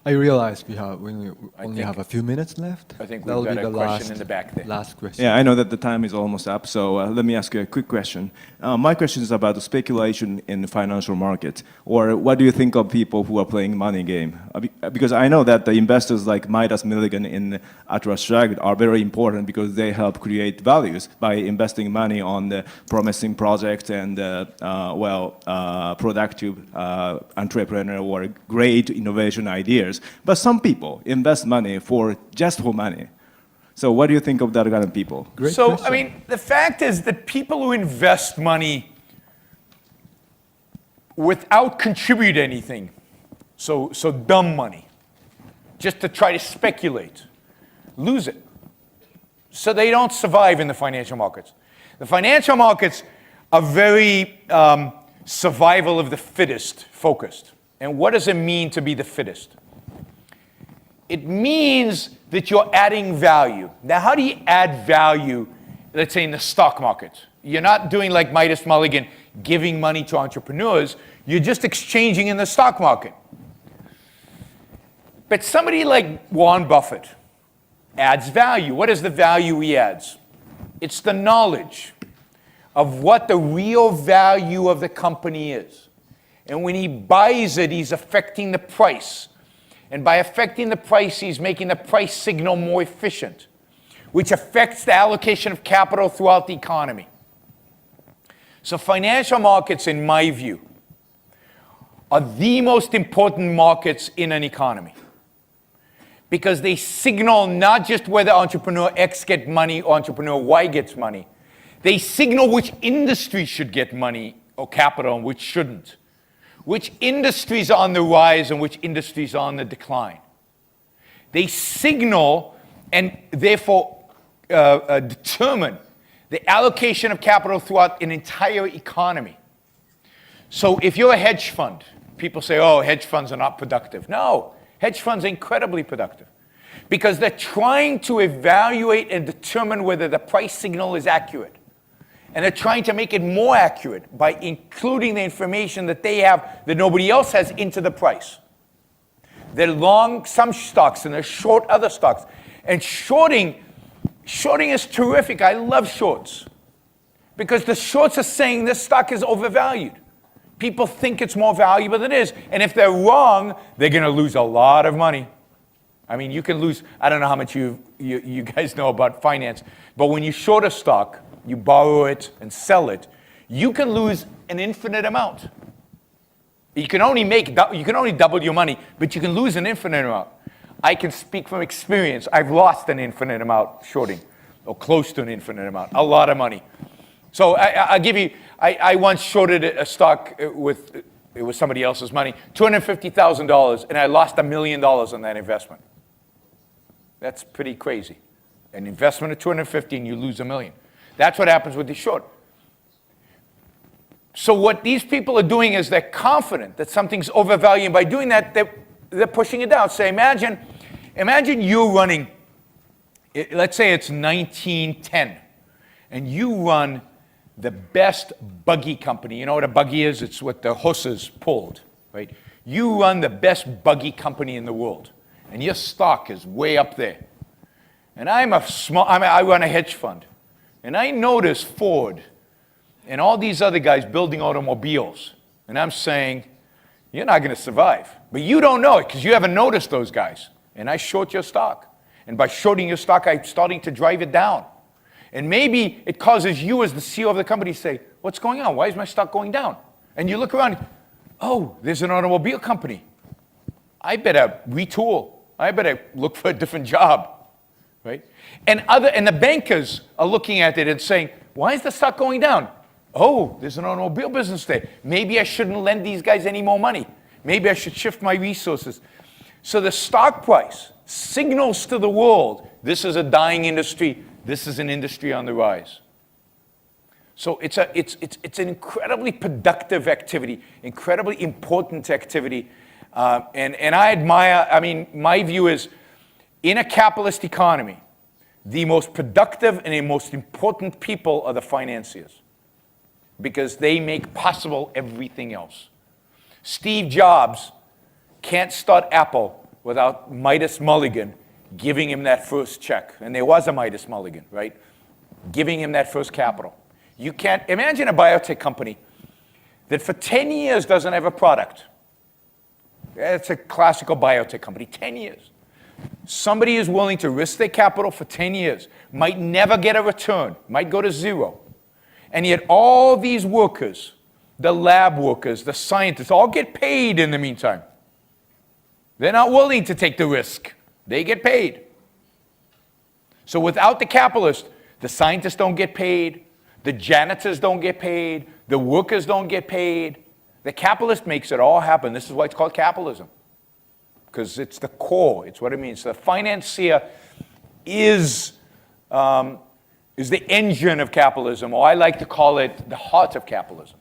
I realize we only have a few minutes left. I think we've got a question in the back there. Last question. Yeah, I know that the time is almost up, so let me ask you a quick question. My question is about the speculation in the financial market, or what do you think of people who are playing money game? Because I know that the investors like Midas Milligan in Atlas Shrugged are very important because they help create values by investing money on the promising projects and productive entrepreneur or great innovation ideas. But some people invest money just for money. So what do you think of that kind of people? Great so, question. I mean, the fact is that people who invest money without contribute anything, so dumb money, just to try to speculate, lose it. So they don't survive in the financial markets. The financial markets are very survival of the fittest focused. And what does it mean to be the fittest? It means that you're adding value. Now, how do you add value, let's say in the stock market? You're not doing like Midas Mulligan, giving money to entrepreneurs. You're just exchanging in the stock market. But somebody like Warren Buffett adds value. What is the value he adds? It's the knowledge of what the real value of the company is. And when he buys it, he's affecting the price. And by affecting the price, he's making the price signal more efficient, which affects the allocation of capital throughout the economy. So financial markets, in my view, are the most important markets in an economy because they signal not just whether entrepreneur X gets money or entrepreneur Y gets money. They signal which industry should get money or capital and which shouldn't. Which industries are on the rise and which industries are on the decline. They signal and therefore determine the allocation of capital throughout an entire economy. So if you're a hedge fund, people say, oh, hedge funds are not productive. No, hedge funds are incredibly productive because they're trying to evaluate and determine whether the price signal is accurate. And they're trying to make it more accurate by including the information that they have that nobody else has into the price. They're long some stocks and they're short other stocks. And shorting is terrific. I love shorts because the shorts are saying this stock is overvalued. People think it's more valuable than it is. And if they're wrong, they're going to lose a lot of money. I mean, you can lose, I don't know how much you guys know about finance, but when you short a stock, you borrow it and sell it, you can lose an infinite amount. You can only double your money, but you can lose an infinite amount. I can speak from experience. I've lost an infinite amount shorting, or close to an infinite amount, a lot of money. So I'll give you, I once shorted a stock it was somebody else's money, $250,000, and I lost $1 million on that investment. That's pretty crazy. An investment of 250 and you lose $1 million. That's what happens with the short. So what these people are doing is they're confident that something's overvalued. And by doing that, they're pushing it down. So imagine you're running, let's say it's 1910, and you run the best buggy company. You know what a buggy is? It's what the horses pulled, right? You run the best buggy company in the world, and your stock is way up there. And I run a hedge fund. And I notice Ford and all these other guys building automobiles. And I'm saying, you're not going to survive. But you don't know it because you haven't noticed those guys. And I short your stock. And by shorting your stock, I'm starting to drive it down. And maybe it causes you as the CEO of the company to say, what's going on? Why is my stock going down? And you look around, oh, there's an automobile company. I better retool. I better look for a different job. Right? And the bankers are looking at it and saying, why is the stock going down? Oh, there's an automobile business there. Maybe I shouldn't lend these guys any more money. Maybe I should shift my resources. So the stock price signals to the world, this is a dying industry. This is an industry on the rise. So it's an incredibly productive activity, incredibly important activity. And I admire, I mean, my view is, in a capitalist economy, the most productive and the most important people are the financiers because they make possible everything else. Steve Jobs can't start Apple without Midas Mulligan giving him that first check. And there was a Midas Mulligan, right? Giving him that first capital. You can't imagine a biotech company that for 10 years doesn't have a product. It's a classical biotech company, 10 years. Somebody is willing to risk their capital for 10 years, might never get a return, might go to zero. And yet all these workers, the lab workers, the scientists, all get paid in the meantime. They're not willing to take the risk. They get paid. So without the capitalist, the scientists don't get paid, the janitors don't get paid, the workers don't get paid. The capitalist makes it all happen. This is why it's called capitalism, because it's the core. It's what it means. The financier is the engine of capitalism, or I like to call it the heart of capitalism,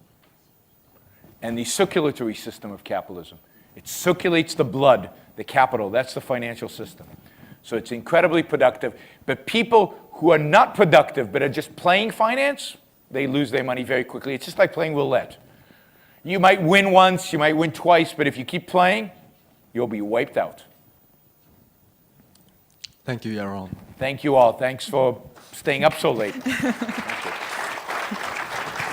and the circulatory system of capitalism. It circulates the blood, the capital. That's the financial system. So it's incredibly productive. But people who are not productive but are just playing finance, they lose their money very quickly. It's just like playing roulette. You might win once, you might win twice, but if you keep playing, you'll be wiped out. Thank you, Yaron. Thank you all. Thanks for staying up so late.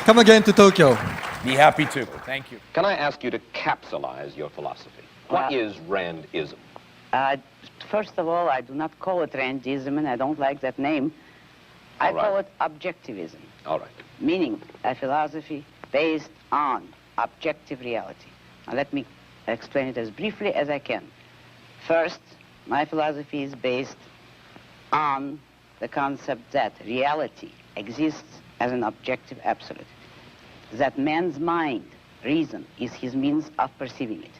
Come again to Tokyo. Be happy to. Thank you. Can I ask you to capsulize your philosophy? What is Randism? First of all, I do not call it Randism, and I don't like that name. I call it objectivism. All right. Meaning a philosophy based on objective reality. Now let me explain it as briefly as I can. First, my philosophy is based on the concept that reality exists as an objective absolute. That man's mind, reason, is his means of perceiving it.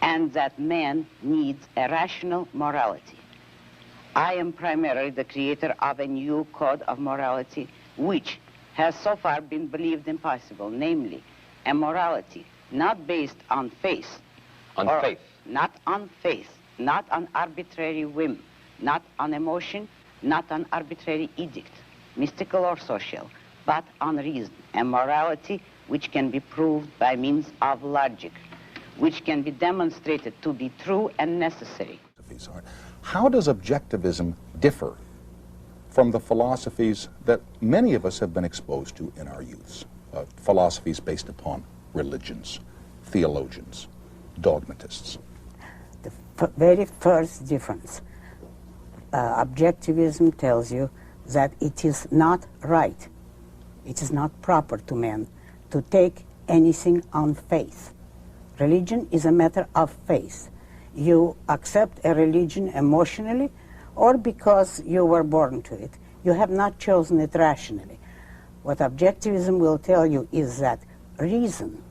And that man needs a rational morality. I am primarily the creator of a new code of morality which has so far been believed impossible, namely a morality not based on faith. On faith? Not on faith, not on arbitrary whim, not on emotion, not on arbitrary edict, mystical or social, but on reason. A morality which can be proved by means of logic, which can be demonstrated to be true and necessary. How does objectivism differ from the philosophies that many of us have been exposed to in our youths? Philosophies based upon religions, theologians, dogmatists. The very first difference, objectivism tells you that it is not right, it is not proper to man to take anything on faith. Religion is a matter of faith. You accept a religion emotionally or because you were born to it. You have not chosen it rationally. What objectivism will tell you is that reason,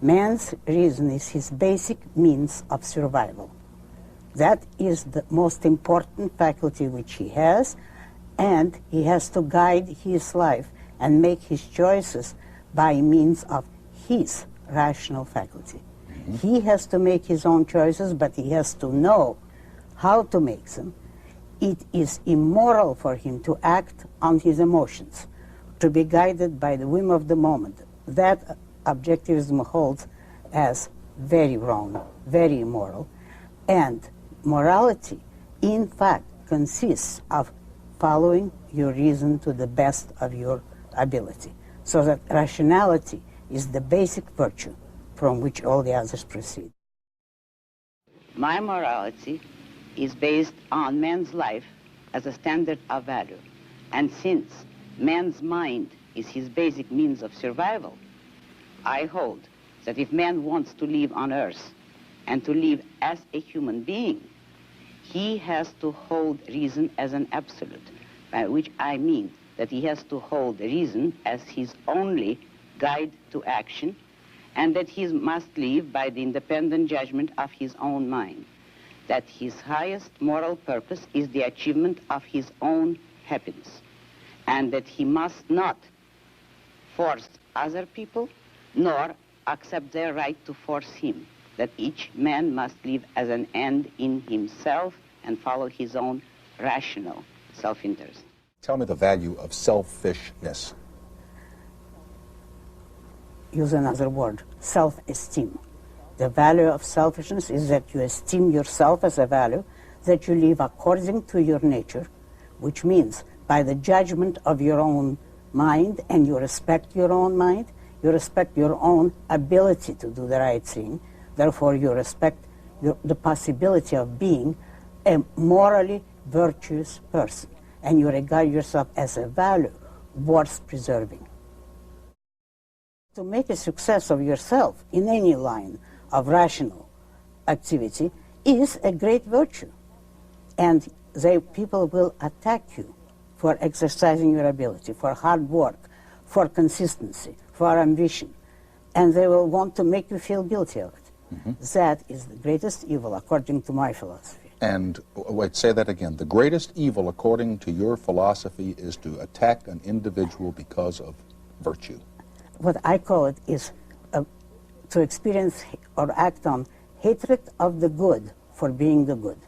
man's reason, is his basic means of survival. That is the most important faculty which he has, and he has to guide his life and make his choices by means of his rational faculty. He has to make his own choices, but he has to know how to make them. It is immoral for him to act on his emotions, to be guided by the whim of the moment. That objectivism holds as very wrong, very immoral. And morality, in fact, consists of following your reason to the best of your ability. So that rationality is the basic virtue from which all the others proceed. My morality is based on man's life as a standard of value. And since man's mind is his basic means of survival, I hold that if man wants to live on earth and to live as a human being, he has to hold reason as an absolute, by which I mean that he has to hold reason as his only guide to action, and that he must live by the independent judgment of his own mind, that his highest moral purpose is the achievement of his own happiness, and that he must not force other people, nor accept their right to force him, that each man must live as an end in himself and follow his own rational self-interest. Tell me the value of selfishness. Use another word, self-esteem. The value of selfishness is that you esteem yourself as a value, that you live according to your nature, which means by the judgment of your own mind, and you respect your own mind, you respect your own ability to do the right thing, therefore you respect the possibility of being a morally virtuous person, and you regard yourself as a value worth preserving. To make a success of yourself in any line of rational activity is a great virtue, and people will attack you for exercising your ability, for hard work, for consistency, for ambition, and they will want to make you feel guilty of it. Mm-hmm. That is the greatest evil, according to my philosophy. And wait, say that again. The greatest evil, according to your philosophy, is to attack an individual because of virtue. What I call it is to experience or act on hatred of the good for being the good.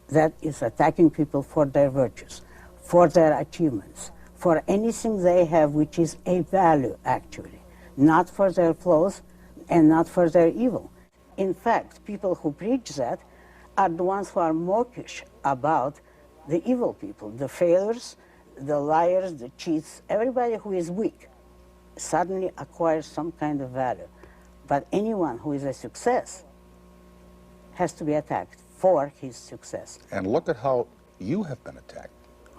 That is attacking people for their virtues, for their achievements, for anything they have which is a value, actually, not for their flaws and not for their evil. In fact, people who preach that are the ones who are mawkish about the evil people, the failures, the liars, the cheats. Everybody who is weak suddenly acquires some kind of value. But anyone who is a success has to be attacked for his success. And look at how you have been attacked.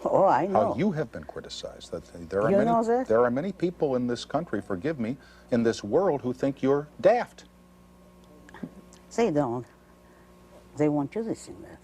Oh, I know. How you have been criticized. There There are many people in this country, forgive me, in this world who think you're daft. They don't. They want you to think that.